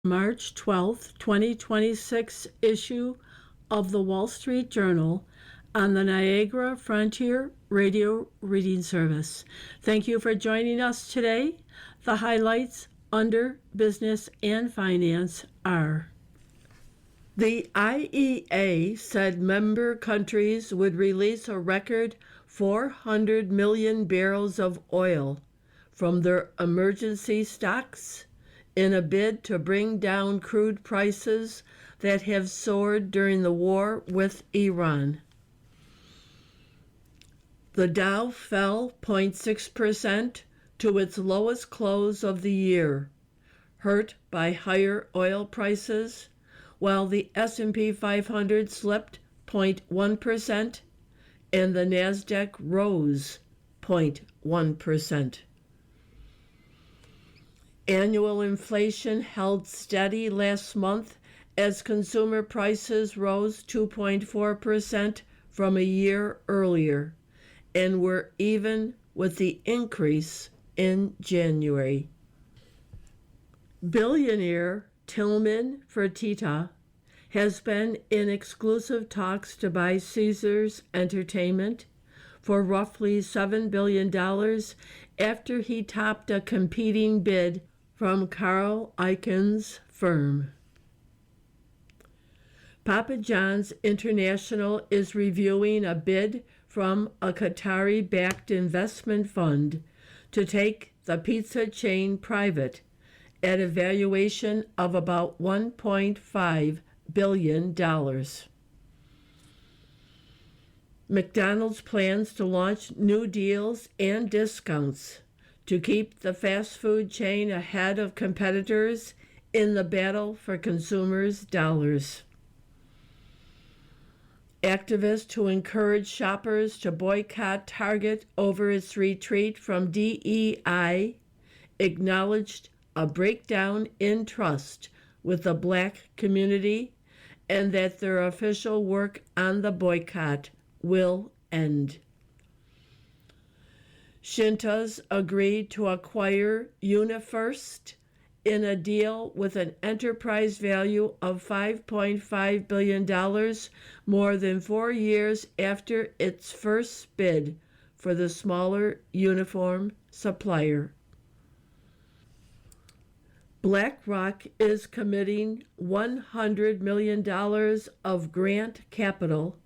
March 12th, 2026 issue of the Wall Street Journal on the Niagara Frontier Radio Reading Service. Thank you for joining us today. The highlights under business and finance are: the IEA said member countries would release a record 400 million barrels of oil from their emergency stocks in a bid to bring down crude prices that have soared during the war with Iran. The Dow fell 0.6% to its lowest close of the year, hurt by higher oil prices, while the S&P 500 slipped 0.1% and the Nasdaq rose 0.1%. Annual inflation held steady last month as consumer prices rose 2.4% from a year earlier and were even with the increase in January. Billionaire Tillman Fertitta has been in exclusive talks to buy Caesars Entertainment for roughly $7 billion after he topped a competing bid from Carl Icahn's firm. Papa John's International is reviewing a bid from a Qatari-backed investment fund to take the pizza chain private at a valuation of about $1.5 billion. McDonald's plans to launch new deals and discounts to keep the fast food chain ahead of competitors in the battle for consumers' dollars. Activists who encourage shoppers to boycott Target over its retreat from DEI acknowledged a breakdown in trust with the Black community and that their official work on the boycott will end. Shintas agreed to acquire UniFirst in a deal with an enterprise value of $5.5 billion more than 4 years after its first bid for the smaller uniform supplier. BlackRock is committing $100 million of grant capital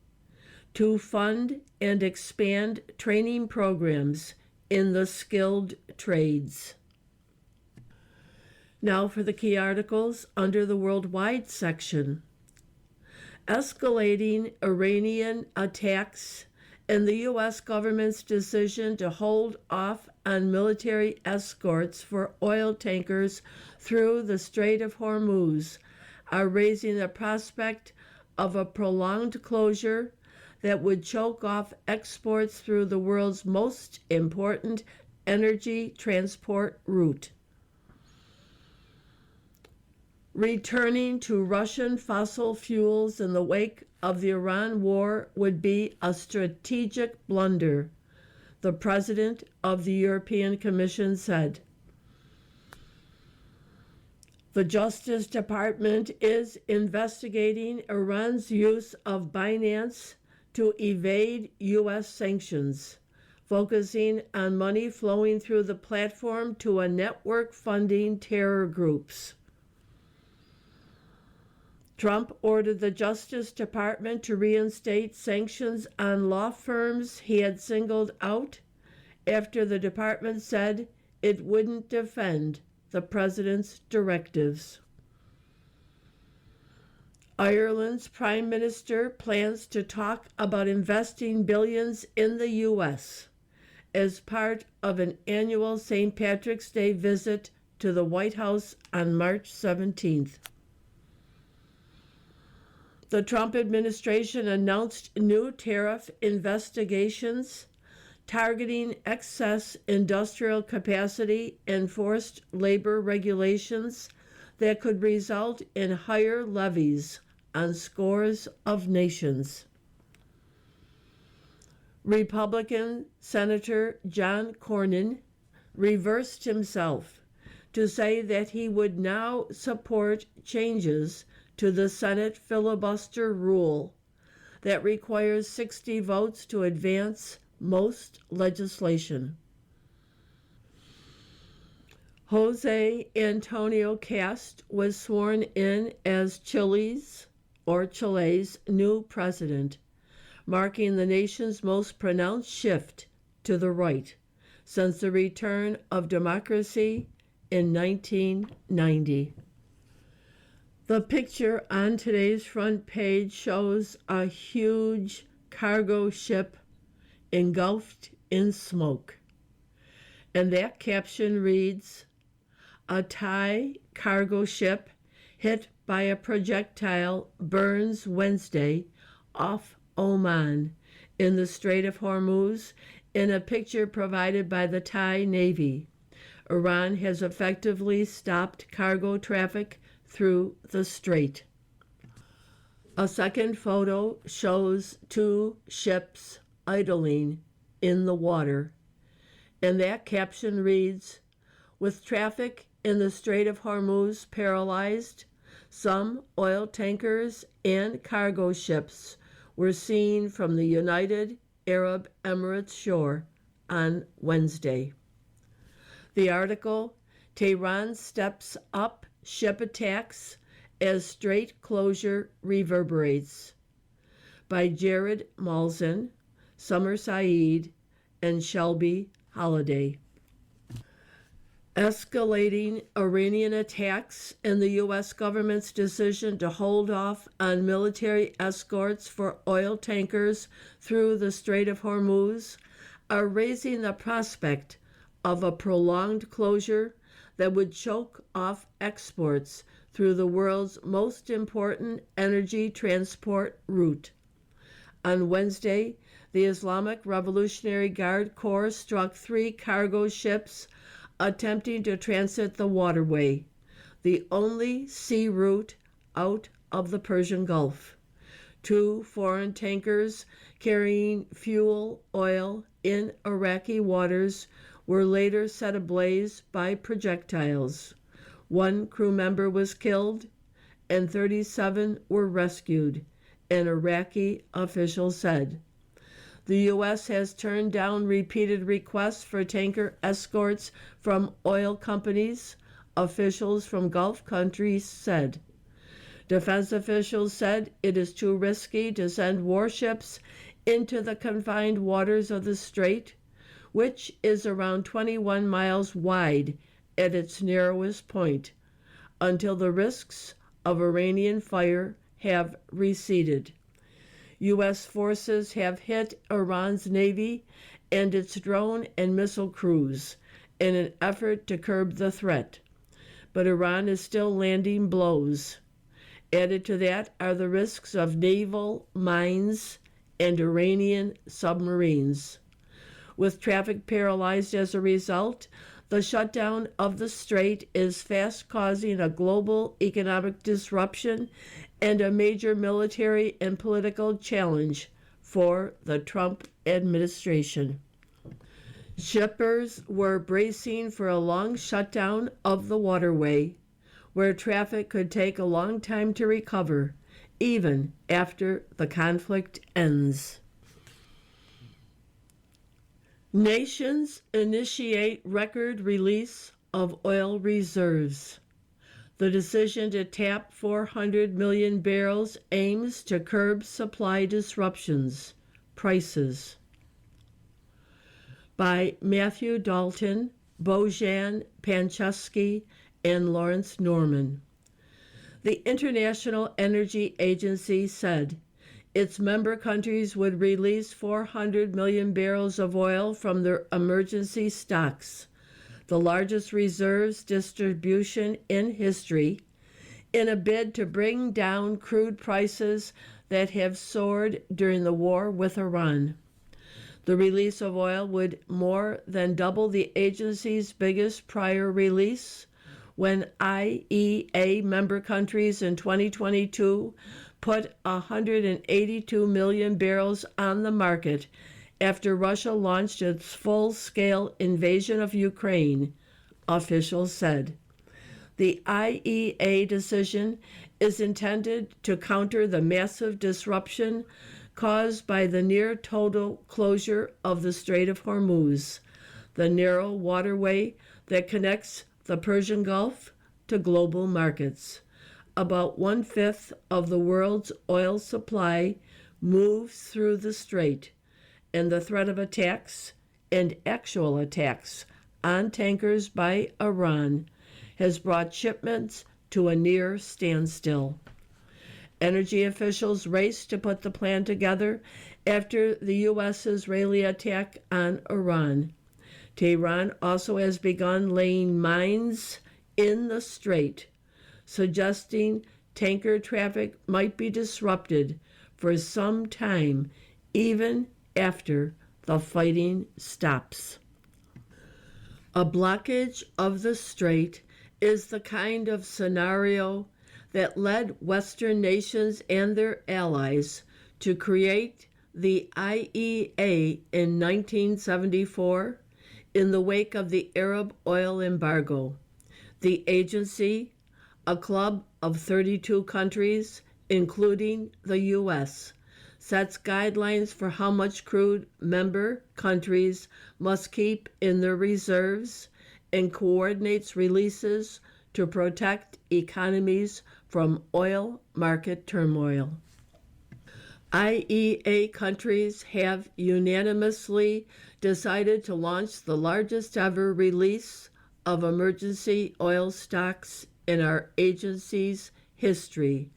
to fund and expand training programs in the skilled trades. Now for the key articles under the worldwide section. Escalating Iranian attacks and the U.S. government's decision to hold off on military escorts for oil tankers through the Strait of Hormuz are raising the prospect of a prolonged closure that would choke off exports through the world's most important energy transport route. Returning to Russian fossil fuels in the wake of the Iran war would be a strategic blunder, the president of the European Commission said. The Justice Department is investigating Iran's use of Binance to evade U.S. sanctions, focusing on money flowing through the platform to a network funding terror groups. Trump ordered the Justice Department to reinstate sanctions on law firms he had singled out after the department said it wouldn't defend the president's directives. Ireland's Prime Minister plans to talk about investing billions in the U.S. as part of an annual St. Patrick's Day visit to the White House on March 17th. The Trump administration announced new tariff investigations targeting excess industrial capacity and forced labor regulations that could result in higher levies on scores of nations. Republican Senator John Cornyn reversed himself to say that he would now support changes to the Senate filibuster rule that requires 60 votes to advance most legislation. Jose Antonio Cast was sworn in as Chile's new president, marking the nation's most pronounced shift to the right since the return of democracy in 1990. The picture on today's front page shows a huge cargo ship engulfed in smoke. And that caption reads, "A Thai cargo ship hit by a projectile burns Wednesday off Oman in the Strait of Hormuz," in a picture provided by the Thai Navy. Iran has effectively stopped cargo traffic through the strait. A second photo shows two ships idling in the water, and that caption reads, "With traffic in the Strait of Hormuz paralyzed, some oil tankers and cargo ships were seen from the United Arab Emirates shore on Wednesday." The article, "Tehran Steps Up Ship Attacks as Strait Closure Reverberates," by Jared Malzahn, Summer Saeed, and Shelby Holiday. Escalating Iranian attacks and the U.S. government's decision to hold off on military escorts for oil tankers through the Strait of Hormuz are raising the prospect of a prolonged closure that would choke off exports through the world's most important energy transport route. On Wednesday, the Islamic Revolutionary Guard Corps struck 3 cargo ships attempting to transit the waterway, the only sea route out of the Persian Gulf. 2 foreign tankers carrying fuel oil in Iraqi waters were later set ablaze by projectiles. 1 crew member was killed and 37 were rescued, an Iraqi official said. The U.S. has turned down repeated requests for tanker escorts from oil companies, officials from Gulf countries said. Defense officials said it is too risky to send warships into the confined waters of the strait, which is around 21 miles wide at its narrowest point, until the risks of Iranian fire have receded. U.S. forces have hit Iran's navy and its drone and missile crews in an effort to curb the threat, but Iran is still landing blows. Added to that are the risks of naval mines and Iranian submarines. With traffic paralyzed as a result, the shutdown of the strait is fast causing a global economic disruption and a major military and political challenge for the Trump administration. Shippers were bracing for a long shutdown of the waterway, where traffic could take a long time to recover, even after the conflict ends. Nations initiate record release of oil reserves. The decision to tap 400 million barrels aims to curb supply disruptions. Prices. By Matthew Dalton, Bojan Panchevsky, and Lawrence Norman. The International Energy Agency said its member countries would release 400 million barrels of oil from their emergency stocks, the largest reserves distribution in history, in a bid to bring down crude prices that have soared during the war with Iran. The release of oil would more than double the agency's biggest prior release, when IEA member countries in 2022 put 182 million barrels on the market after Russia launched its full-scale invasion of Ukraine, officials said. The IEA decision is intended to counter the massive disruption caused by the near total closure of the Strait of Hormuz, the narrow waterway that connects the Persian Gulf to global markets. About 1/5 of the world's oil supply moves through the strait, and the threat of attacks and actual attacks on tankers by Iran has brought shipments to a near standstill. Energy officials raced to put the plan together after the U.S.-Israeli attack on Iran. Tehran also has begun laying mines in the strait, suggesting tanker traffic might be disrupted for some time, even after the fighting stops. A blockage of the strait is the kind of scenario that led Western nations and their allies to create the IEA in 1974 in the wake of the Arab oil embargo. The agency, a club of 32 countries, including the U.S., sets guidelines for how much crude member countries must keep in their reserves and coordinates releases to protect economies from oil market turmoil. IEA countries have unanimously decided to launch the largest ever release of emergency oil stocks in our agency's history,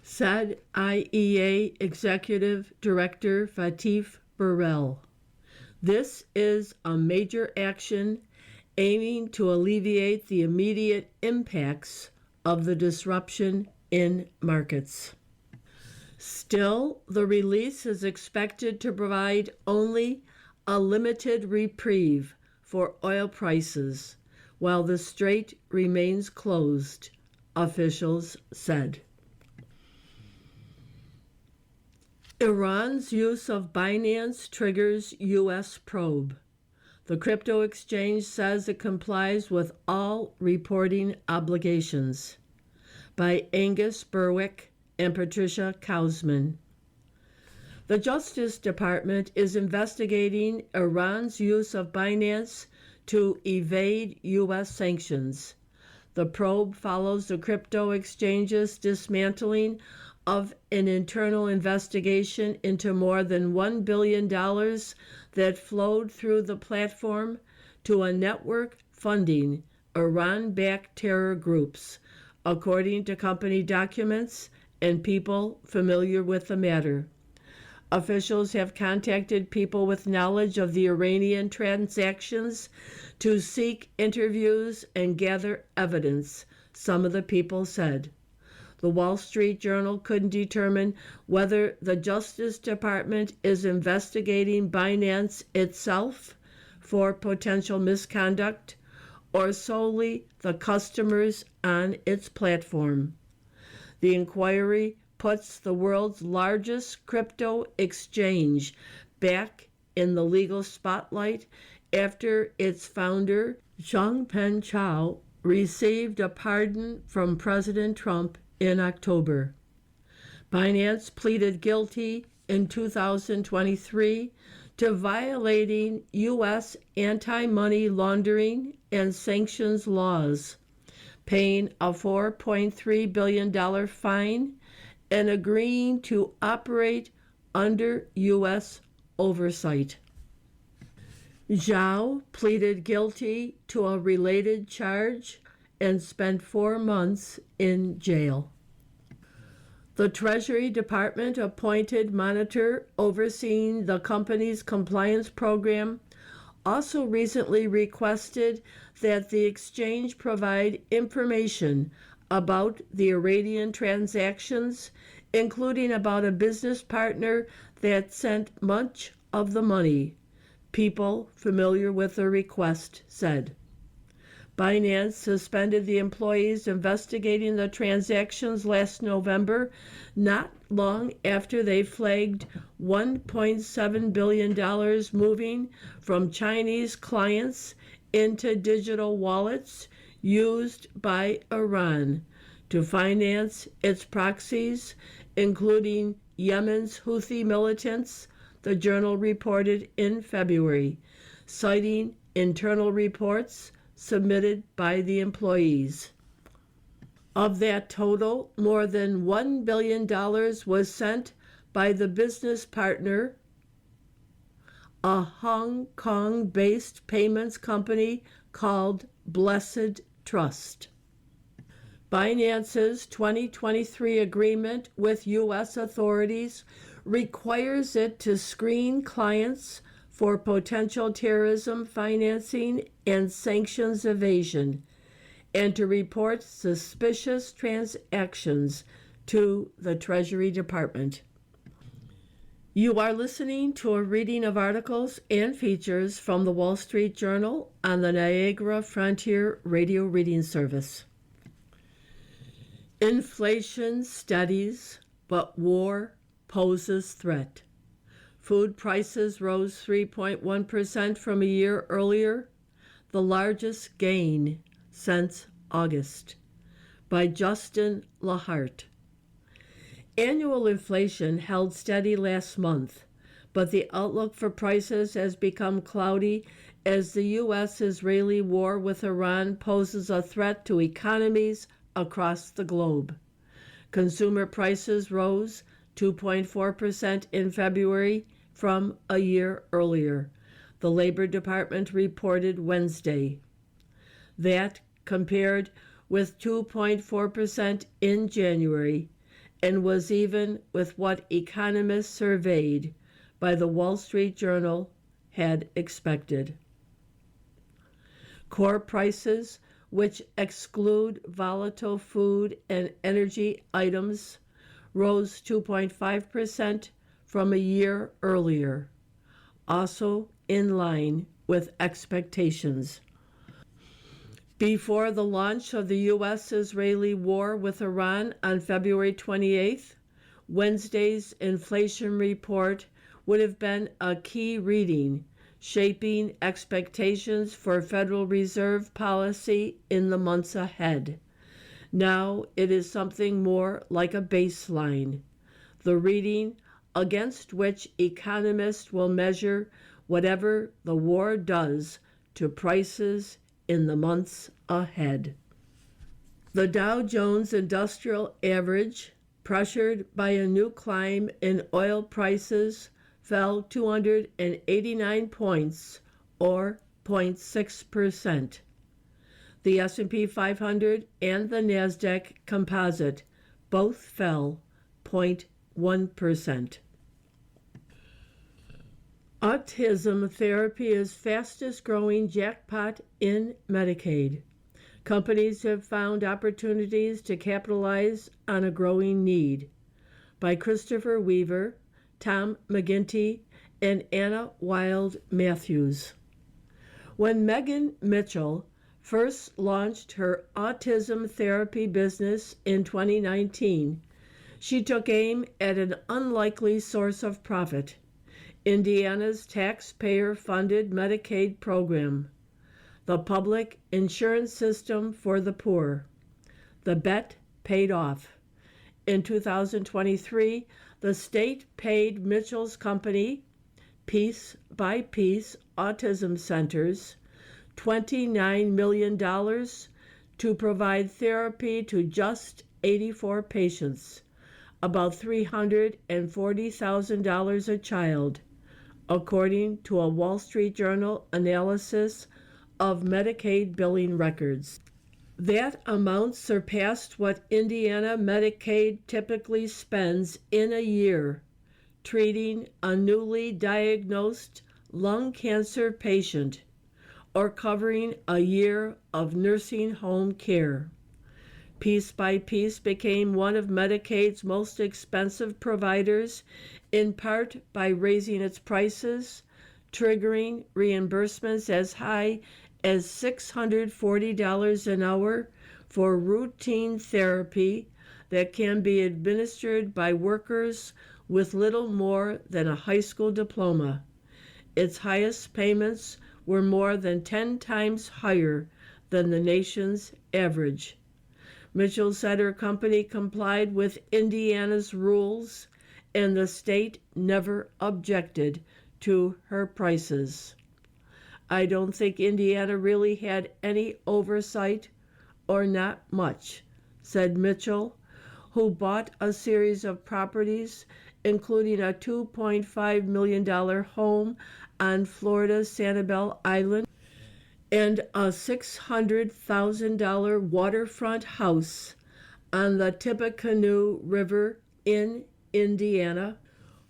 said IEA Executive Director Fatih Birol. This is a major action aiming to alleviate the immediate impacts of the disruption in markets. Still, the release is expected to provide only a limited reprieve for oil prices while the strait remains closed, officials said. Iran's use of Binance triggers U.S. probe. The crypto exchange says it complies with all reporting obligations. By Angus Berwick and Patricia Kausman. The Justice Department is investigating Iran's use of Binance to evade U.S. sanctions. The probe follows the crypto exchange's dismantling of an internal investigation into more than $1 billion that flowed through the platform to a network funding Iran-backed terror groups, according to company documents and people familiar with the matter. Officials have contacted people with knowledge of the Iranian transactions to seek interviews and gather evidence, some of the people said. The Wall Street Journal couldn't determine whether the Justice Department is investigating Binance itself for potential misconduct or solely the customers on its platform. The inquiry puts the world's largest crypto exchange back in the legal spotlight after its founder, Changpeng Zhao, received a pardon from President Trump in October. Binance pleaded guilty in 2023 to violating U.S. anti-money laundering and sanctions laws, paying a $4.3 billion fine and agreeing to operate under U.S. oversight. Zhao pleaded guilty to a related charge and spent 4 months in jail. The Treasury Department appointed monitor overseeing the company's compliance program also recently requested that the exchange provide information about the Iranian transactions, including about a business partner that sent much of the money, people familiar with the request said. Binance suspended the employees investigating the transactions last November, not long after they flagged $1.7 billion moving from Chinese clients into digital wallets used by Iran to finance its proxies, including Yemen's Houthi militants, the journal reported in February, citing internal reports submitted by the employees. Of that total, more than $1 billion was sent by the business partner, a Hong Kong-based payments company called Blessed Trust. Binance's 2023 agreement with U.S. authorities requires it to screen clients for potential terrorism financing and sanctions evasion, and to report suspicious transactions to the Treasury Department. You are listening to a reading of articles and features from the Wall Street Journal on the Niagara Frontier Radio Reading Service. Inflation steadies, but war poses threat. Food prices rose 3.1% from a year earlier, the largest gain since August, by Justin Lahart. Annual inflation held steady last month, but the outlook for prices has become cloudy as the U.S.-Israeli war with Iran poses a threat to economies across the globe. Consumer prices rose 2.4% in February from a year earlier, the Labor Department reported Wednesday. That compared with 2.4% in January and was even with what economists surveyed by the Wall Street Journal had expected. Core prices, which exclude volatile food and energy items, rose 2.5% from a year earlier, also in line with expectations. Before the launch of the U.S.-Israeli war with Iran on February 28th, Wednesday's inflation report would have been a key reading, shaping expectations for Federal Reserve policy in the months ahead. Now it is something more like a baseline, the reading against which economists will measure whatever the war does to prices in the months ahead. The Dow Jones Industrial Average, pressured by a new climb in oil prices, fell 289 points, or 0.6%. The S&P 500 and the NASDAQ Composite both fell 0.1%. Autism therapy is fastest growing jackpot in Medicaid. Companies have found opportunities to capitalize on a growing need. By Christopher Weaver, Tom McGinty, and Anna Wild Matthews. When Megan Mitchell first launched her autism therapy business in 2019, she took aim at an unlikely source of profit: Indiana's taxpayer-funded Medicaid program, the public insurance system for the poor. The bet paid off. In 2023, the state paid Mitchell's company, Piece by Piece Autism Centers, $29 million to provide therapy to just 84 patients, about $340,000 a child, according to a Wall Street Journal analysis of Medicaid billing records. That amount surpassed what Indiana Medicaid typically spends in a year treating a newly diagnosed lung cancer patient or covering a year of nursing home care. Piece by Piece became one of Medicaid's most expensive providers, in part by raising its prices, triggering reimbursements as high as $640 an hour for routine therapy that can be administered by workers with little more than a high school diploma. Its highest payments were more than 10 times higher than the nation's average. Mitchell said her company complied with Indiana's rules and the state never objected to her prices. I don't think Indiana really had any oversight, or not much, said Mitchell, who bought a series of properties, including a $2.5 million home on Florida's Sanibel Island and a $600,000 waterfront house on the Tippecanoe River in Indiana,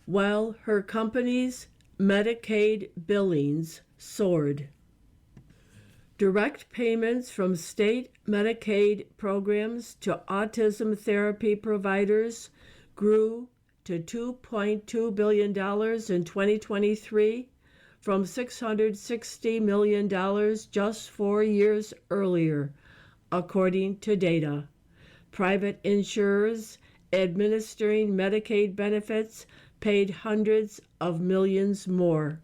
while her company's Medicaid billings soared. Direct payments from state Medicaid programs to autism therapy providers grew to $2.2 billion in 2023 from $660 million just 4 years earlier, according to data. Private insurers administering Medicaid benefits paid hundreds of millions more.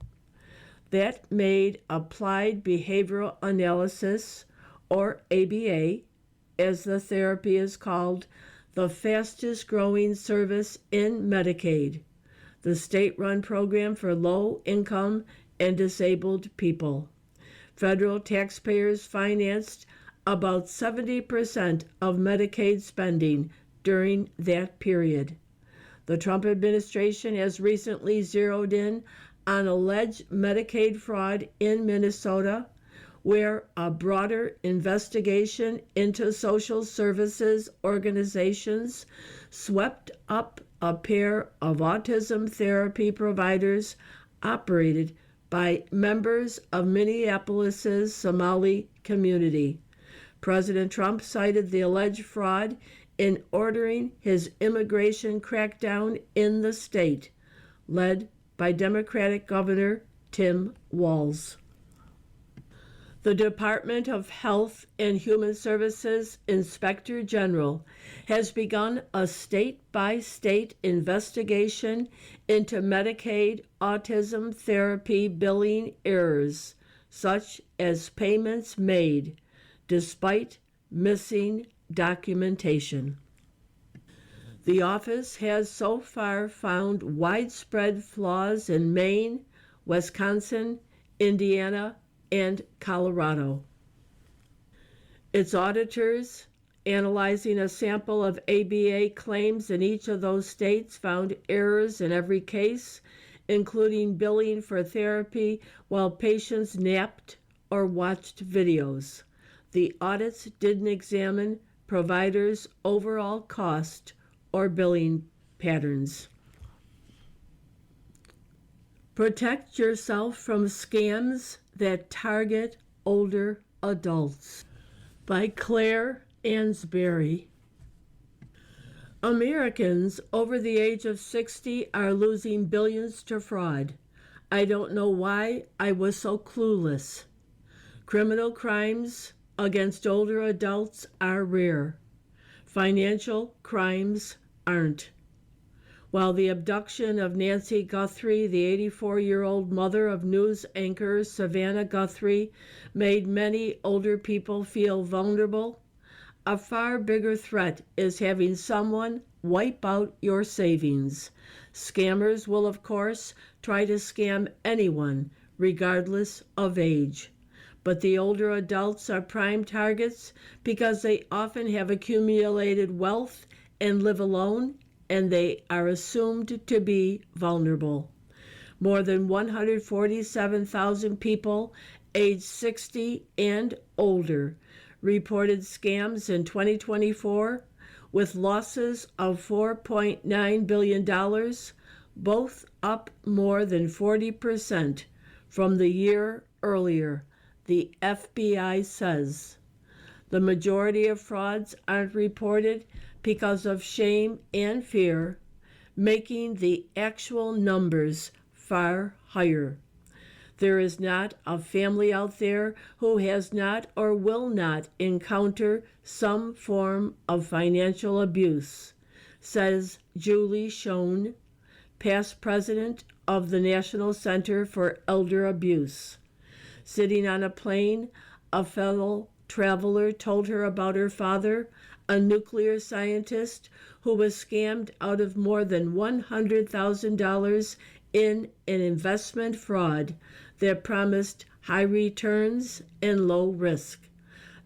That made applied behavioral analysis, or ABA, as the therapy is called, the fastest growing service in Medicaid, the state-run program for low-income and disabled people. Federal taxpayers financed about 70% of Medicaid spending during that period. The Trump administration has recently zeroed in on alleged Medicaid fraud in Minnesota, where a broader investigation into social services organizations swept up a pair of autism therapy providers operated by members of Minneapolis's Somali community. President Trump cited the alleged fraud in ordering his immigration crackdown in the state, led by Democratic Governor Tim Walz. The Department of Health and Human Services Inspector General has begun a state-by-state investigation into Medicaid autism therapy billing errors, such as payments made despite missing documentation. The office has so far found widespread flaws in Maine, Wisconsin, Indiana, and Colorado. Its auditors, analyzing a sample of ABA claims in each of those states, found errors in every case, including billing for therapy while patients napped or watched videos. The audits didn't examine providers' overall cost or billing patterns. Protect yourself from scams that target older adults, by Claire Ansberry. Americans over the age of 60 are losing billions to fraud. I don't know why I was so clueless. Criminal crimes against older adults are rare. Financial crimes aren't. While the abduction of Nancy Guthrie, the 84-year-old mother of news anchor Savannah Guthrie, made many older people feel vulnerable, a far bigger threat is having someone wipe out your savings. Scammers will, of course, try to scam anyone, regardless of age. But the older adults are prime targets because they often have accumulated wealth and live alone, and they are assumed to be vulnerable. More than 147,000 people aged 60 and older reported scams in 2024, with losses of $4.9 billion, both up more than 40% from the year earlier, the FBI says. The majority of frauds aren't reported because of shame and fear, making the actual numbers far higher. There is not a family out there who has not or will not encounter some form of financial abuse, says Julie Schoen, past president of the National Center for Elder Abuse. Sitting on a plane, a fellow traveler told her about her father, a nuclear scientist who was scammed out of more than $100,000 in an investment fraud that promised high returns and low risk.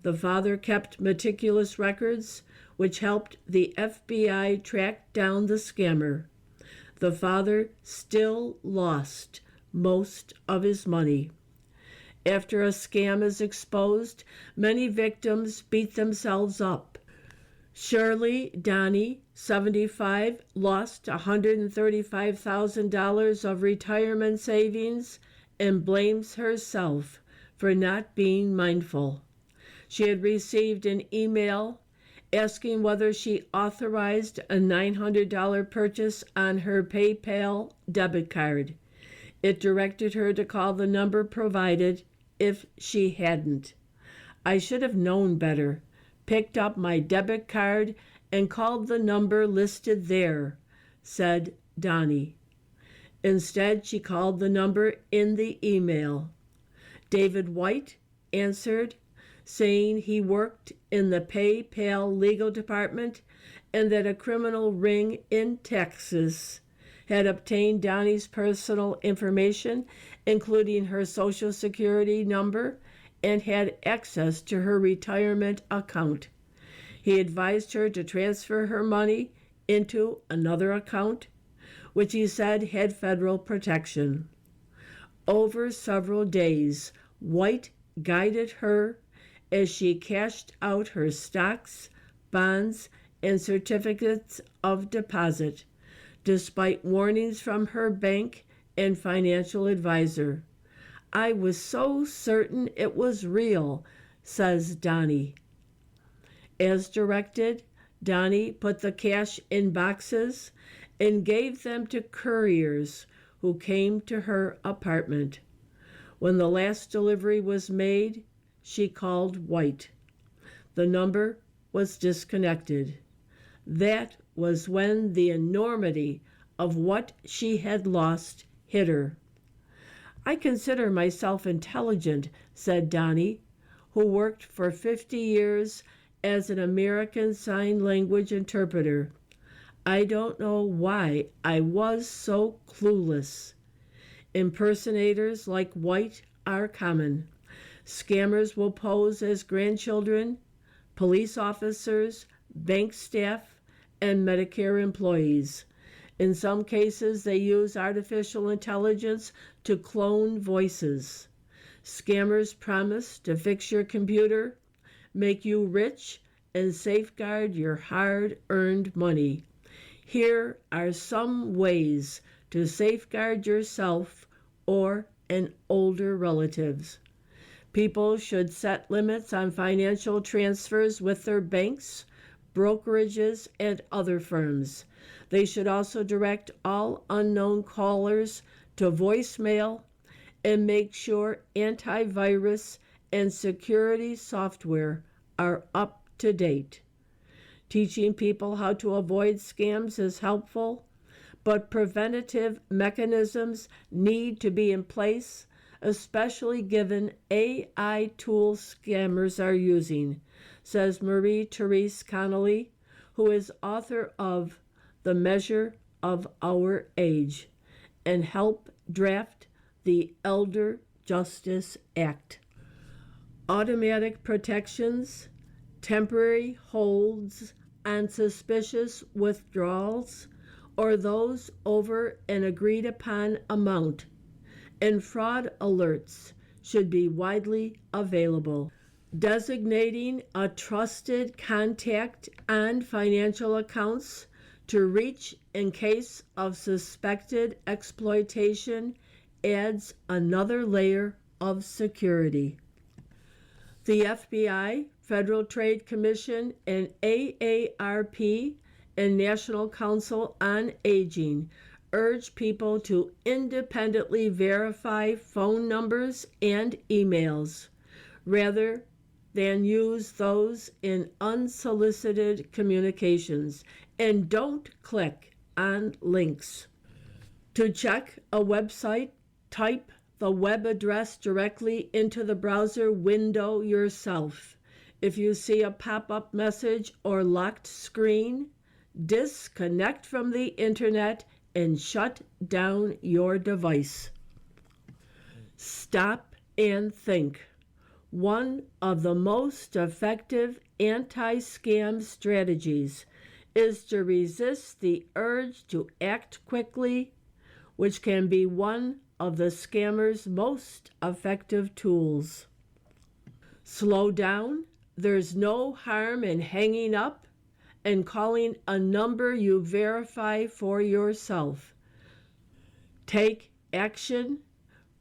The father kept meticulous records, which helped the FBI track down the scammer. The father still lost most of his money. After a scam is exposed, many victims beat themselves up. Shirley Donnie, 75, lost $135,000 of retirement savings and blames herself for not being mindful. She had received an email asking whether she authorized a $900 purchase on her PayPal debit card. It directed her to call the number provided if she hadn't. I should have known better, picked up my debit card and called the number listed there, said Donnie. Instead, she called the number in the email. David White answered, saying he worked in the PayPal legal department and that a criminal ring in Texas had obtained Donnie's personal information, including her Social Security number, and had access to her retirement account. He advised her to transfer her money into another account, which he said had federal protection. Over several days, White guided her as she cashed out her stocks, bonds, and certificates of deposit, despite warnings from her bank and financial advisor. I was so certain it was real, says Donnie. As directed, Donnie put the cash in boxes and gave them to couriers who came to her apartment. When the last delivery was made, she called White. The number was disconnected. That was when the enormity of what she had lost hit her. I consider myself intelligent, said Donnie, who worked for 50 years as an American Sign Language interpreter. I don't know why I was so clueless. Impersonators like White are common. Scammers will pose as grandchildren, police officers, bank staff, and Medicare employees. In some cases, they use artificial intelligence to clone voices. Scammers promise to fix your computer, make you rich, and safeguard your hard-earned money. Here are some ways to safeguard yourself or an older relatives. People should set limits on financial transfers with their banks, brokerages, and other firms. They should also direct all unknown callers to voicemail and make sure antivirus and security software are up to date. Teaching people how to avoid scams is helpful, but preventative mechanisms need to be in place, especially given AI tools scammers are using, says Marie-Therese Connolly, who is author of The Measure of Our Age and helped draft the Elder Justice Act. Automatic protections, temporary holds on suspicious withdrawals, or those over an agreed upon amount, and fraud alerts should be widely available. Designating a trusted contact on financial accounts to reach in case of suspected exploitation adds another layer of security. The FBI, Federal Trade Commission, and AARP and National Council on Aging urge people to independently verify phone numbers and emails rather than use those in unsolicited communications, and don't click on links. To check a website, type the web address directly into the browser window yourself If you see a pop-up message or locked screen, disconnect from the internet and shut down your device. Stop and think. One of the most effective anti-scam strategies is to resist the urge to act quickly, which can be one of the scammer's most effective tools. Slow down. There's no harm in hanging up and calling a number you verify for yourself. Take action.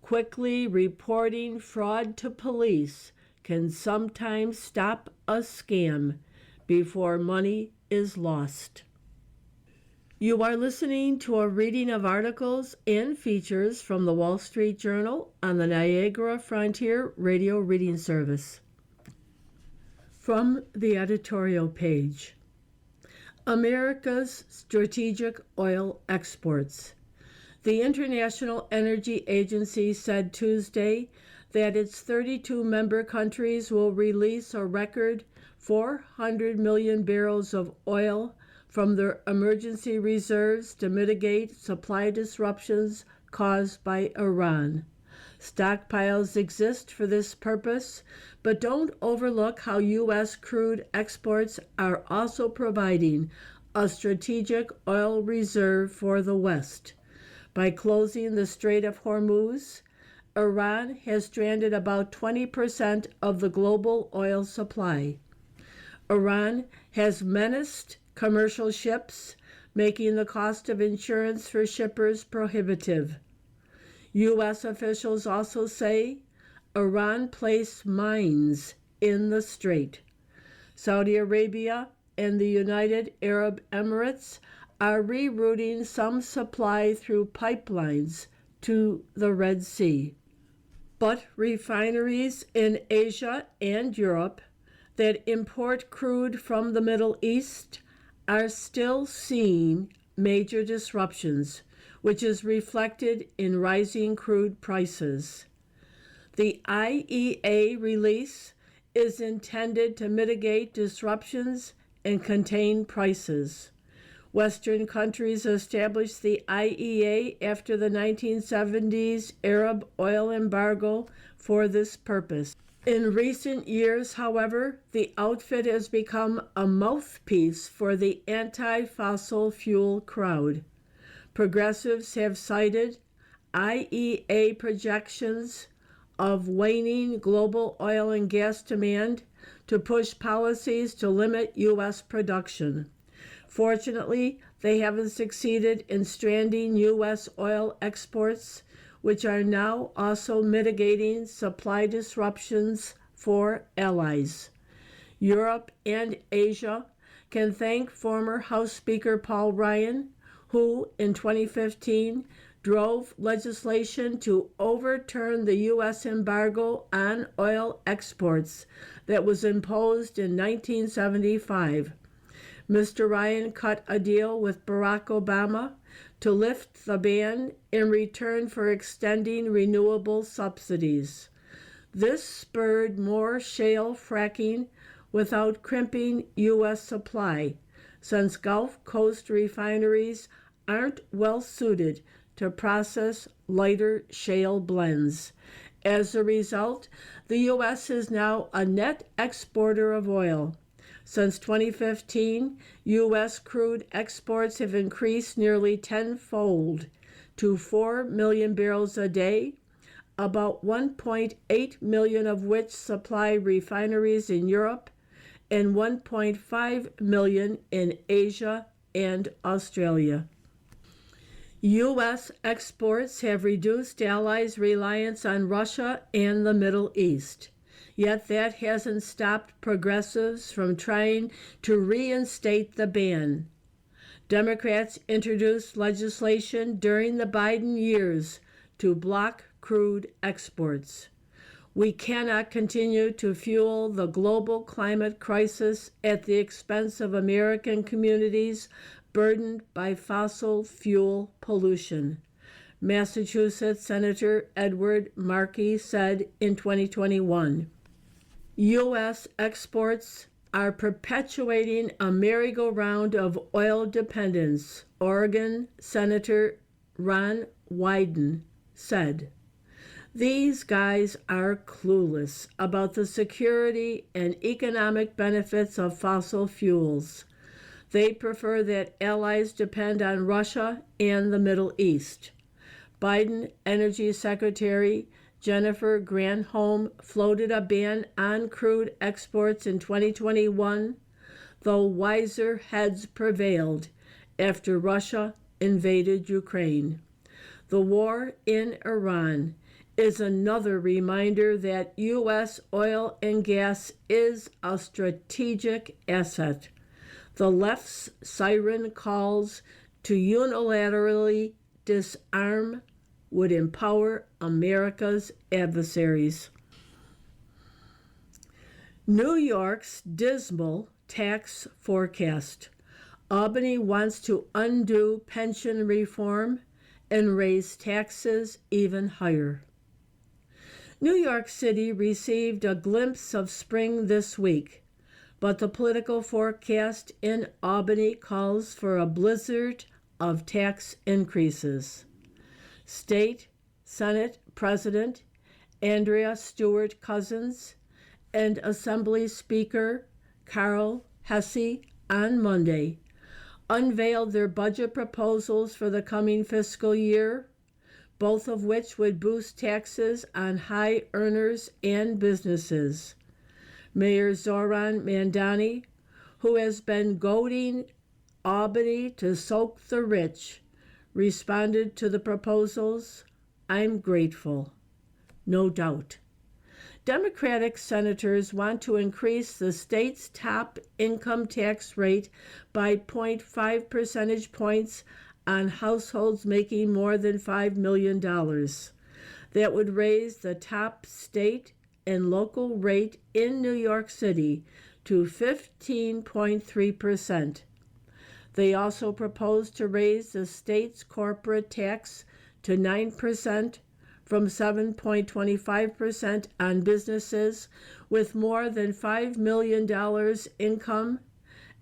Quickly reporting fraud to police can sometimes stop a scam before money is lost. You are listening to a reading of articles and features from the Wall Street Journal on the Niagara Frontier Radio Reading Service. From the editorial page, America's strategic oil exports. The International Energy Agency said Tuesday that its 32 member countries will release a record 400 million barrels of oil from their emergency reserves to mitigate supply disruptions caused by Iran. Stockpiles exist for this purpose, but don't overlook how U.S. crude exports are also providing a strategic oil reserve for the West. By closing the Strait of Hormuz, Iran has stranded about 20% of the global oil supply. Iran has menaced commercial ships, making the cost of insurance for shippers prohibitive. U.S. officials also say Iran placed mines in the strait. Saudi Arabia and the United Arab Emirates are rerouting some supply through pipelines to the Red Sea. But refineries in Asia and Europe that import crude from the Middle East are still seeing major disruptions, which is reflected in rising crude prices. The IEA release is intended to mitigate disruptions and contain prices. Western countries established the IEA after the 1970s Arab oil embargo for this purpose. In recent years, however, the outfit has become a mouthpiece for the anti-fossil fuel crowd. Progressives have cited IEA projections of waning global oil and gas demand to push policies to limit U.S. production. Fortunately, they haven't succeeded in stranding U.S. oil exports, which are now also mitigating supply disruptions for allies. Europe and Asia can thank former House Speaker Paul Ryan, who in 2015 drove legislation to overturn the U.S. embargo on oil exports that was imposed in 1975. Mr. Ryan cut a deal with Barack Obama to lift the ban in return for extending renewable subsidies. This spurred more shale fracking without crimping U.S. supply, since Gulf Coast refineries aren't well suited to process lighter shale blends. As a result, the U.S. is now a net exporter of oil. Since 2015, U.S. crude exports have increased nearly tenfold to 4 million barrels a day, about 1.8 million of which supply refineries in Europe and 1.5 million in Asia and Australia. U.S. exports have reduced allies' reliance on Russia and the Middle East. Yet that hasn't stopped progressives from trying to reinstate the ban. Democrats introduced legislation during the Biden years to block crude exports. We cannot continue to fuel the global climate crisis at the expense of American communities burdened by fossil fuel pollution, Massachusetts Senator Edward Markey said in 2021. U.S. exports are perpetuating a merry-go-round of oil dependence, Oregon Senator Ron Wyden said. These guys are clueless about the security and economic benefits of fossil fuels. They prefer that allies depend on Russia and the Middle East. Biden Energy Secretary Jennifer Granholm floated a ban on crude exports in 2021, though wiser heads prevailed after Russia invaded Ukraine. The war in Iran is another reminder that U.S. oil and gas is a strategic asset. The left's siren calls to unilaterally disarm would empower America's adversaries. New York's dismal tax forecast. Albany wants to undo pension reform and raise taxes even higher. New York City received a glimpse of spring this week, but the political forecast in Albany calls for a blizzard of tax increases. State Senate President Andrea Stewart Cousins and Assembly Speaker Carl Hesse on Monday unveiled their budget proposals for the coming fiscal year, both of which would boost taxes on high earners and businesses. Mayor Zoran Mandani, who has been goading Albany to soak the rich, responded to the proposals. I'm grateful. No doubt. Democratic senators want to increase the state's top income tax rate by 0.5 percentage points on households making more than $5 million. That would raise the top state and local rate in New York City to 15.3%. They also propose to raise the state's corporate tax to 9% from 7.25% on businesses with more than $5 million income,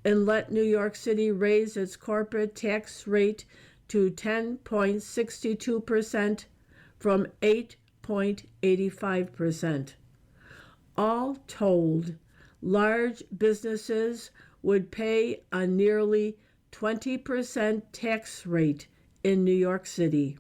and let New York City raise its corporate tax rate to 10.62% from 8.85%. All told, large businesses would pay a nearly 20% tax rate in New York City.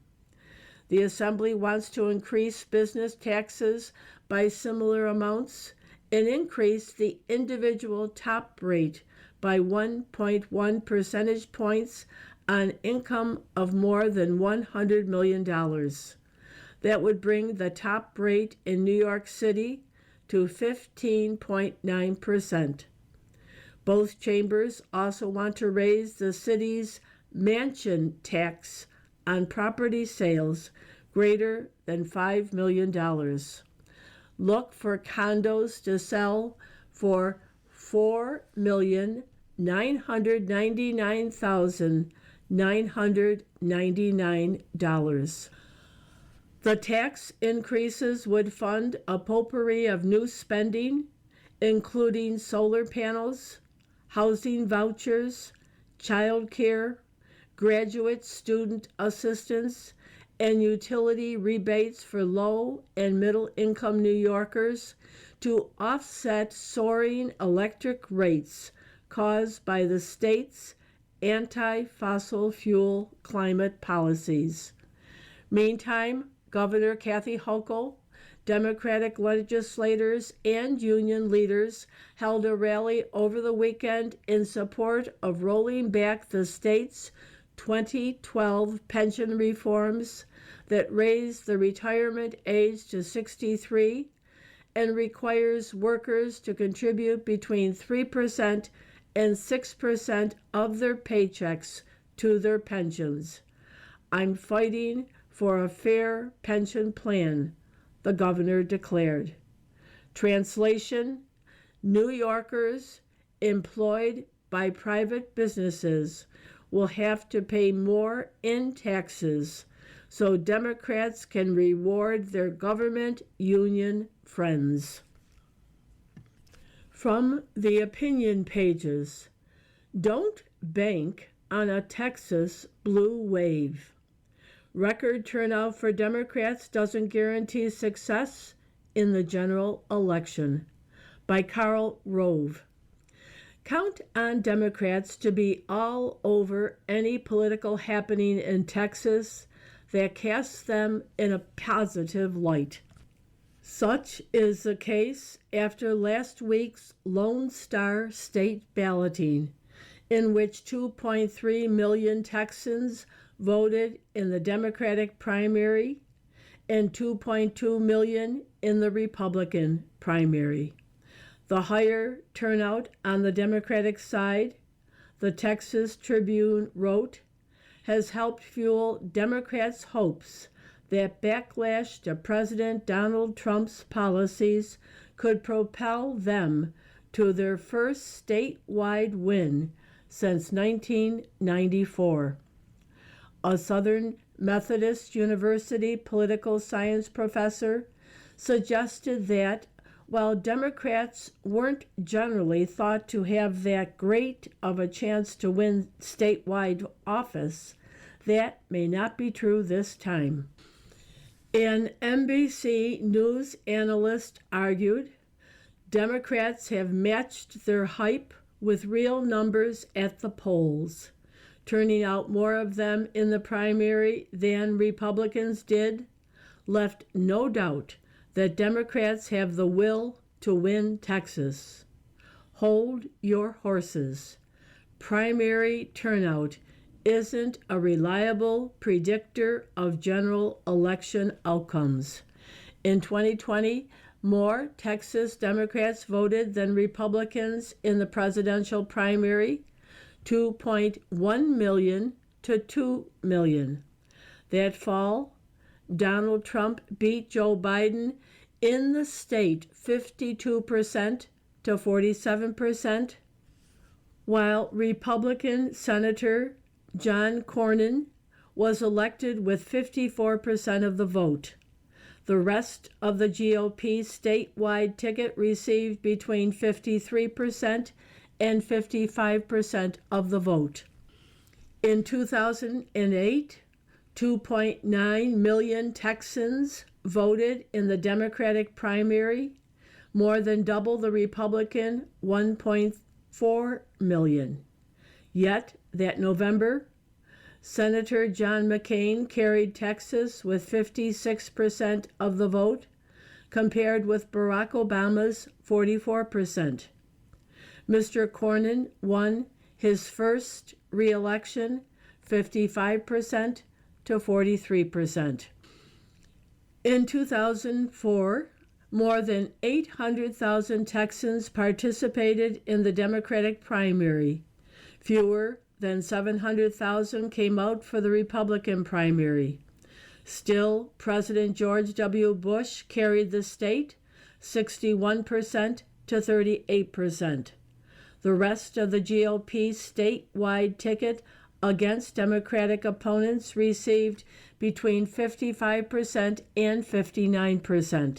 The Assembly wants to increase business taxes by similar amounts and increase the individual top rate by 1.1 percentage points on income of more than $100 million. That would bring the top rate in New York City to 15.9%. Both chambers also want to raise the city's mansion tax on property sales greater than $5 million. Look for condos to sell for $4,999,999. The tax increases would fund a potpourri of new spending, including solar panels, housing vouchers, child care, graduate student assistance, and utility rebates for low and middle income New Yorkers to offset soaring electric rates caused by the state's anti-fossil fuel climate policies. Meantime, Governor Kathy Hochul, Democratic legislators, and union leaders held a rally over the weekend in support of rolling back the state's 2012 pension reforms that raised the retirement age to 63 and requires workers to contribute between 3% and 6% of their paychecks to their pensions. I'm fighting for a fair pension plan, the governor declared. Translation: New Yorkers employed by private businesses will have to pay more in taxes so Democrats can reward their government union friends. From the opinion pages, don't bank on a Texas blue wave. Record turnout for Democrats doesn't guarantee success in the general election, by Karl Rove. Count on Democrats to be all over any political happening in Texas that casts them in a positive light. Such is the case after last week's Lone Star state balloting, in which 2.3 million Texans voted in the Democratic primary and 2.2 million in the Republican primary. The higher turnout on the Democratic side, the Texas Tribune wrote, has helped fuel Democrats' hopes that backlash to President Donald Trump's policies could propel them to their first statewide win since 1994. A Southern Methodist University political science professor suggested that while Democrats weren't generally thought to have that great of a chance to win statewide office, that may not be true this time. An NBC News analyst argued, Democrats have matched their hype with real numbers at the polls, turning out more of them in the primary than Republicans did, left no doubt that Democrats have the will to win Texas. Hold your horses. Primary turnout isn't a reliable predictor of general election outcomes. In 2020, more Texas Democrats voted than Republicans in the presidential primary, 2.1 million to 2 million. That fall, Donald Trump beat Joe Biden in the state 52% to 47%, while Republican Senator John Cornyn was elected with 54% of the vote. The rest of the GOP statewide ticket received between 53% and 55% of the vote. In 2008, 2.9 million Texans voted in the Democratic primary, more than double the Republican 1.4 million. Yet, that November, Senator John McCain carried Texas with 56% of the vote, compared with Barack Obama's 44%. Mr. Cornyn won his first re-election 55% to 43%. In 2004, more than 800,000 Texans participated in the Democratic primary. Fewer than 700,000 came out for the Republican primary. Still, President George W. Bush carried the state 61% to 38%. The rest of the GOP statewide ticket against Democratic opponents received between 55% and 59%.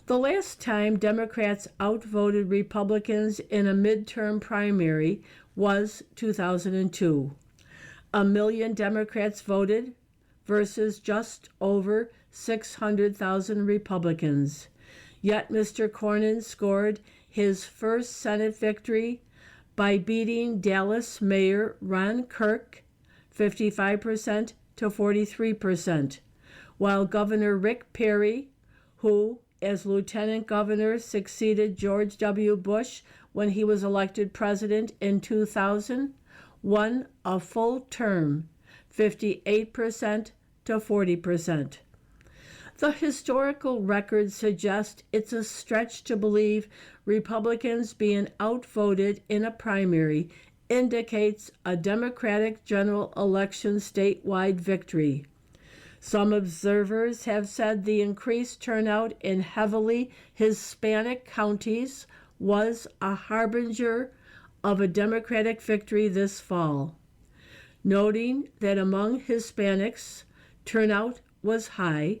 The last time Democrats outvoted Republicans in a midterm primary was 2002. 1 million Democrats voted versus just over 600,000 Republicans. Yet Mr. Cornyn scored his first Senate victory by beating Dallas Mayor Ron Kirk 55% to 43%, while Governor Rick Perry, who as lieutenant governor succeeded George W. Bush when he was elected president in 2000, won a full term 58% to 40%. The historical records suggest it's a stretch to believe Republicans being outvoted in a primary indicates a Democratic general election statewide victory. Some observers have said the increased turnout in heavily Hispanic counties was a harbinger of a Democratic victory this fall, noting that among Hispanics, turnout was high.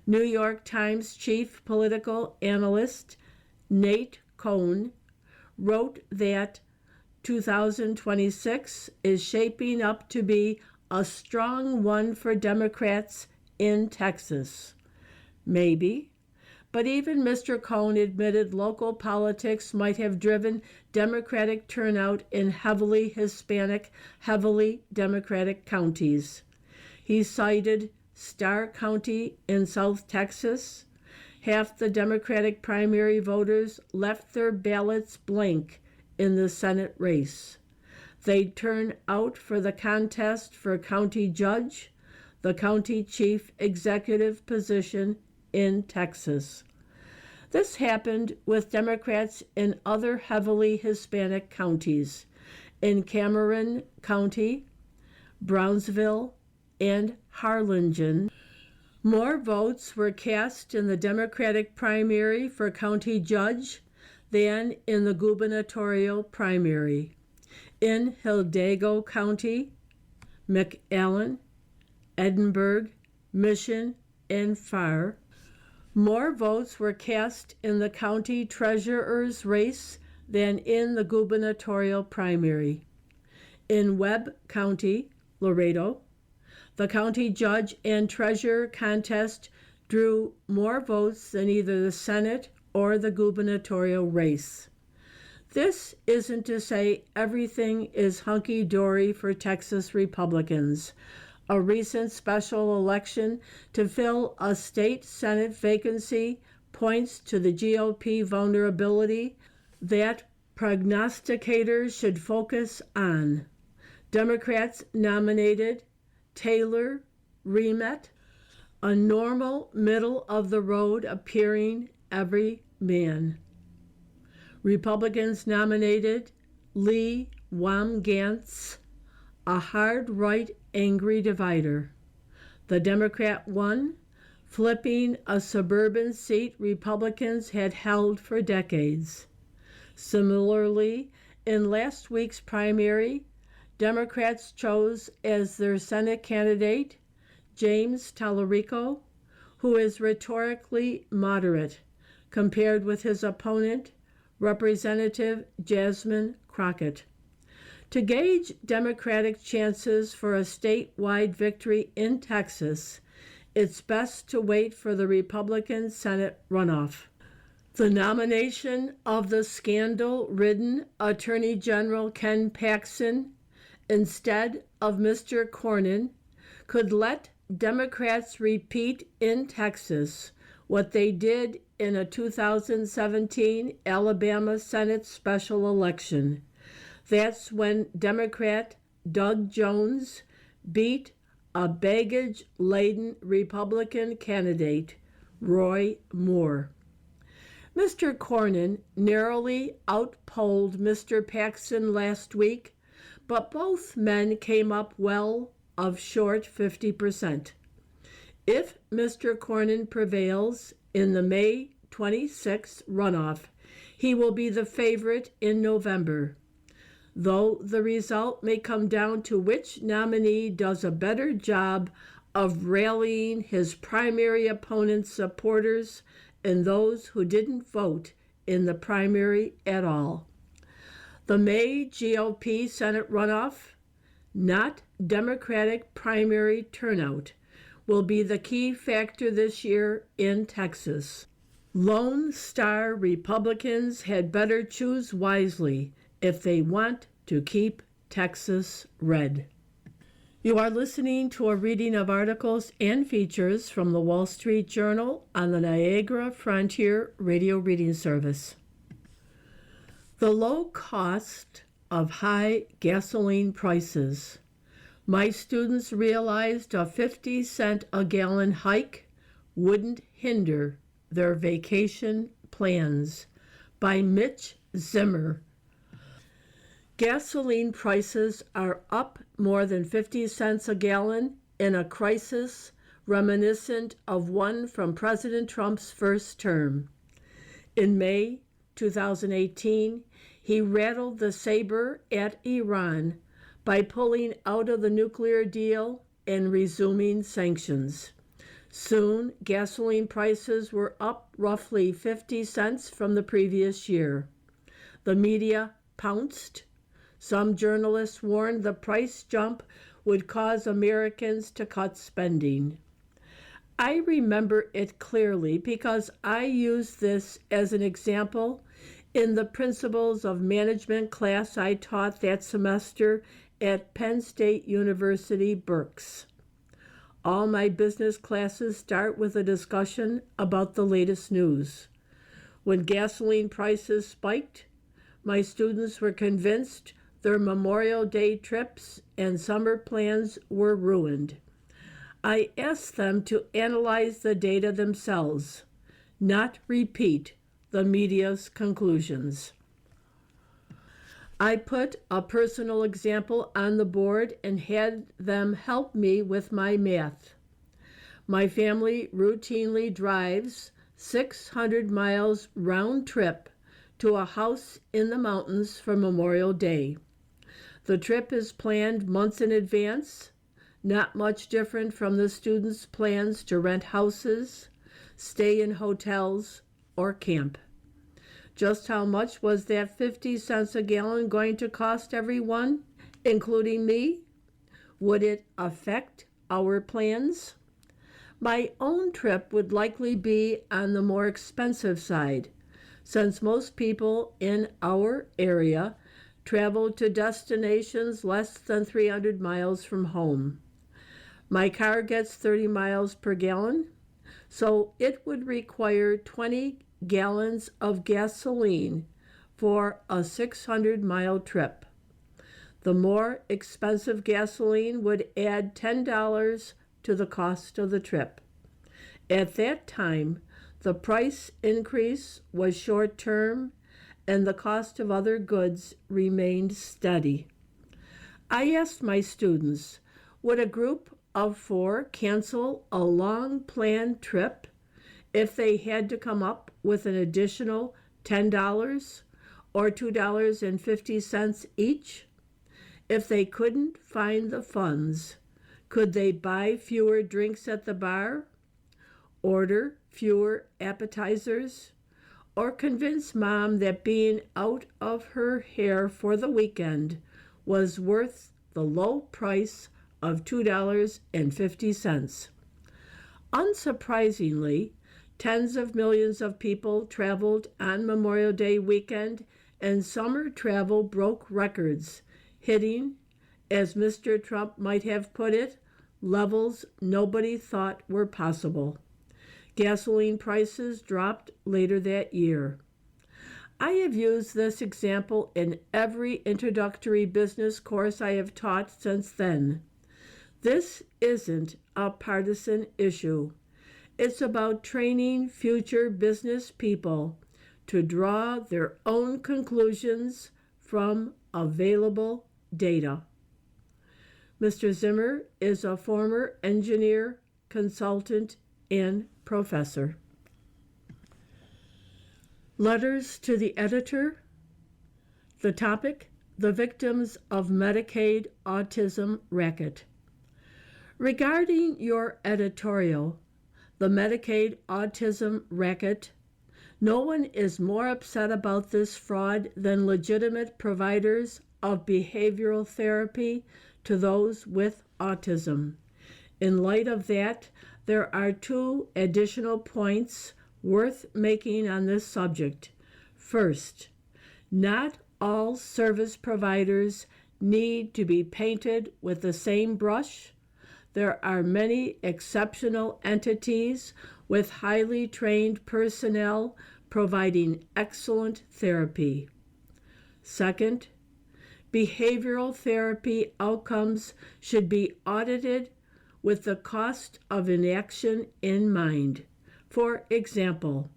New York Times chief political analyst Nate Cohn wrote that 2026 is shaping up to be a strong one for Democrats in Texas. Maybe. But even Mr. Cohn admitted local politics might have driven Democratic turnout in heavily Hispanic, heavily Democratic counties. He cited Starr County in South Texas. Half the Democratic primary voters left their ballots blank in the Senate race. They'd turn out for the contest for county judge, the county chief executive position in Texas. This happened with Democrats in other heavily Hispanic counties, in Cameron County, Brownsville, and Harlingen. More votes were cast in the Democratic primary for county judge than in the gubernatorial primary. In Hidalgo County, McAllen, Edinburgh, Mission, and Farr, more votes were cast in the county treasurer's race than in the gubernatorial primary. In Webb County, Laredo, the county judge and treasurer contest drew more votes than either the Senate or the gubernatorial race. This isn't to say everything is hunky-dory for Texas Republicans. A recent special election to fill a state Senate vacancy points to the GOP vulnerability that prognosticators should focus on. Democrats nominated Taylor Remet, a normal, middle-of-the-road appearing every man. Republicans nominated Lee Wamgans, a hard-right angry divider. The Democrat won, flipping a suburban seat Republicans had held for decades. Similarly, in last week's primary, Democrats chose as their Senate candidate James Tallarico, who is rhetorically moderate compared with his opponent, Representative Jasmine Crockett. To gauge Democratic chances for a statewide victory in Texas, it's best to wait for the Republican Senate runoff. The nomination of the scandal-ridden Attorney General Ken Paxton instead of Mr. Cornyn could let Democrats repeat in Texas what they did in a 2017 Alabama Senate special election. That's when Democrat Doug Jones beat a baggage-laden Republican candidate, Roy Moore. Mr. Cornyn narrowly outpolled Mr. Paxton last week, but both men came up well of short 50%. If Mr. Cornyn prevails in the May 26th runoff, he will be the favorite in November, though the result may come down to which nominee does a better job of rallying his primary opponent's supporters and those who didn't vote in the primary at all. The May GOP Senate runoff, not Democratic primary turnout, will be the key factor this year in Texas. Lone Star Republicans had better choose wisely if they want to keep Texas red. You are listening to a reading of articles and features from the Wall Street Journal on the Niagara Frontier Radio Reading Service. The low cost of high gasoline prices. My students realized a 50-cent a gallon hike wouldn't hinder their vacation plans, by Mitch Zimmer. Gasoline prices are up more than 50 cents a gallon in a crisis reminiscent of one from President Trump's first term. In May 2018, he rattled the saber at Iran by pulling out of the nuclear deal and resuming sanctions. Soon, gasoline prices were up roughly 50 cents from the previous year. The media pounced. Some journalists warned the price jump would cause Americans to cut spending. I remember it clearly because I used this as an example in the Principles of Management class I taught that semester at Penn State University, Berks. All my business classes start with a discussion about the latest news. When gasoline prices spiked, my students were convinced their Memorial Day trips and summer plans were ruined. I asked them to analyze the data themselves, not repeat the media's conclusions. I put a personal example on the board and had them help me with my math. My family routinely drives 600 miles round trip to a house in the mountains for Memorial Day. The trip is planned months in advance, not much different from the students' plans to rent houses, stay in hotels, or camp. Just how much was that 50 cents a gallon going to cost everyone, including me? Would it affect our plans? My own trip would likely be on the more expensive side, since most people in our area travel to destinations less than 300 miles from home. My car gets 30 miles per gallon, so it would require 20 gallons of gasoline for a 600-mile trip. The more expensive gasoline would add $10 to the cost of the trip. At that time, the price increase was short-term and the cost of other goods remained steady. I asked my students, would a group of 4 cancel a long-planned trip if they had to come up with an additional $10 or $2.50 each? If they couldn't find the funds, could they buy fewer drinks at the bar, order fewer appetizers, or convince mom that being out of her hair for the weekend was worth the low price of $2.50? Unsurprisingly, tens of millions of people traveled on Memorial Day weekend, and summer travel broke records, hitting, as Mr. Trump might have put it, levels nobody thought were possible. Gasoline prices dropped later that year. I have used this example in every introductory business course I have taught since then. This isn't a partisan issue. It's about training future business people to draw their own conclusions from available data. Mr. Zimmer is a former engineer, consultant, and professor. Letters to the editor. The topic, the victims of Medicaid autism racket. Regarding your editorial, the Medicaid autism racket, no one is more upset about this fraud than legitimate providers of behavioral therapy to those with autism. In light of that, there are 2 additional points worth making on this subject. First, not all service providers need to be painted with the same brush. There are many exceptional entities with highly trained personnel providing excellent therapy. Second, behavioral therapy outcomes should be audited with the cost of inaction in mind. For example,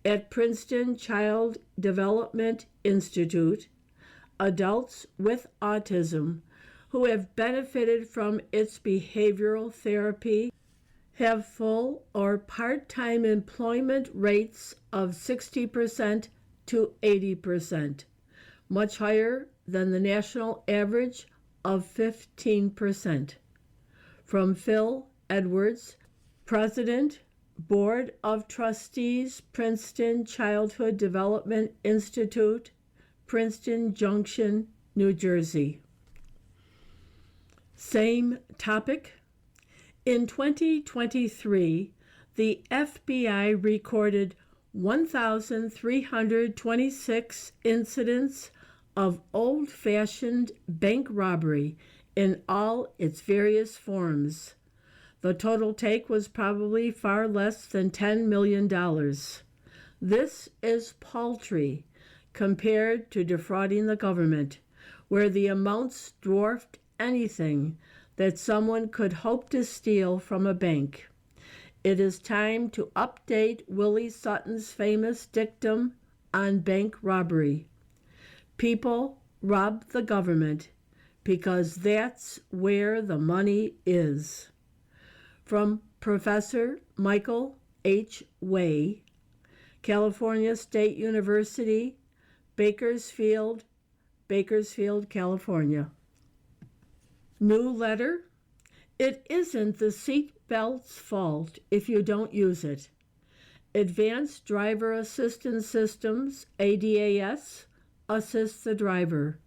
at Princeton Child Development Institute, adults with autism who have benefited from its behavioral therapy have full or part-time employment rates of 60% to 80%, much higher than the national average of 15%. From Phil Edwards, President, Board of Trustees, Princeton Childhood Development Institute, Princeton Junction, New Jersey. Same topic. In 2023, the FBI recorded 1,326 incidents of old-fashioned bank robbery in all its various forms. The total take was probably far less than $10 million. This is paltry compared to defrauding the government, where the amounts dwarfed anything that someone could hope to steal from a bank. It is time to update Willie Sutton's famous dictum on bank robbery. People rob the government because that's where the money is. From Professor Michael H. Way, California State University, Bakersfield, California. New letter. It isn't the seat belt's fault if you don't use it. Advanced Driver Assistance Systems, ADAS, assist the driver,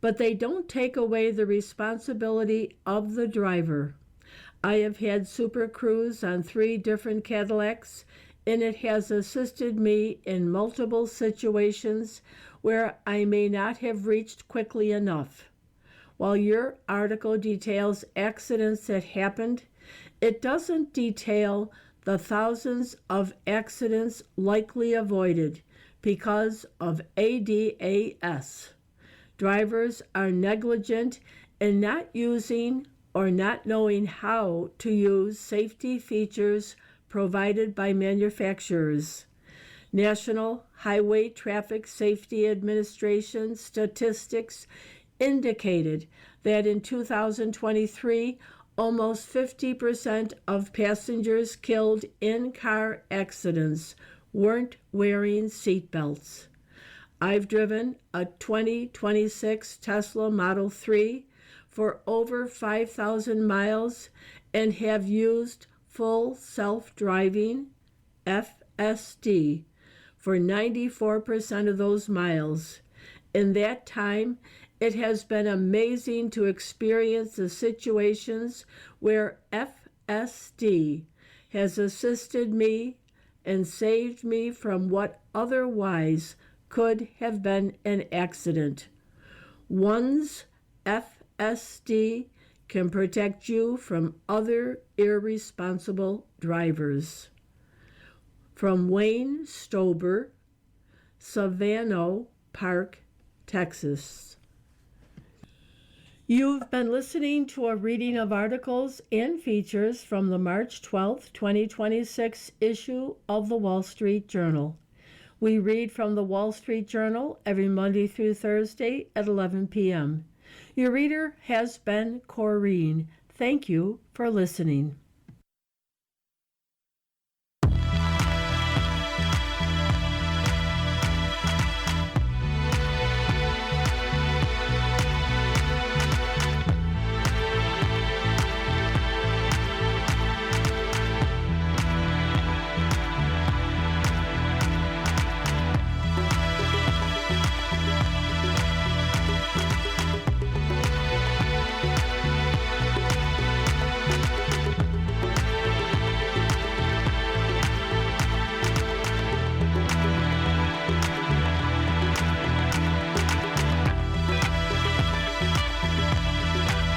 but they don't take away the responsibility of the driver. I have had Super Cruise on 3 different Cadillacs, and it has assisted me in multiple situations where I may not have reached quickly enough. While your article details accidents that happened, it doesn't detail the thousands of accidents likely avoided because of ADAS. Drivers are negligent in not using or not knowing how to use safety features provided by manufacturers. National Highway Traffic Safety Administration statistics indicated that in 2023, almost 50% of passengers killed in car accidents weren't wearing seatbelts. I've driven a 2026 Tesla Model 3 for over 5,000 miles and have used full self-driving FSD for 94% of those miles. In that time, it has been amazing to experience the situations where FSD has assisted me and saved me from what otherwise could have been an accident. One's FSD can protect you from other irresponsible drivers. From Wayne Stober, Savannah Park, Texas. You've been listening to a reading of articles and features from the March 12, 2026 issue of the Wall Street Journal. We read from the Wall Street Journal every Monday through Thursday at 11 p.m. Your reader has been Corrine. Thank you for listening.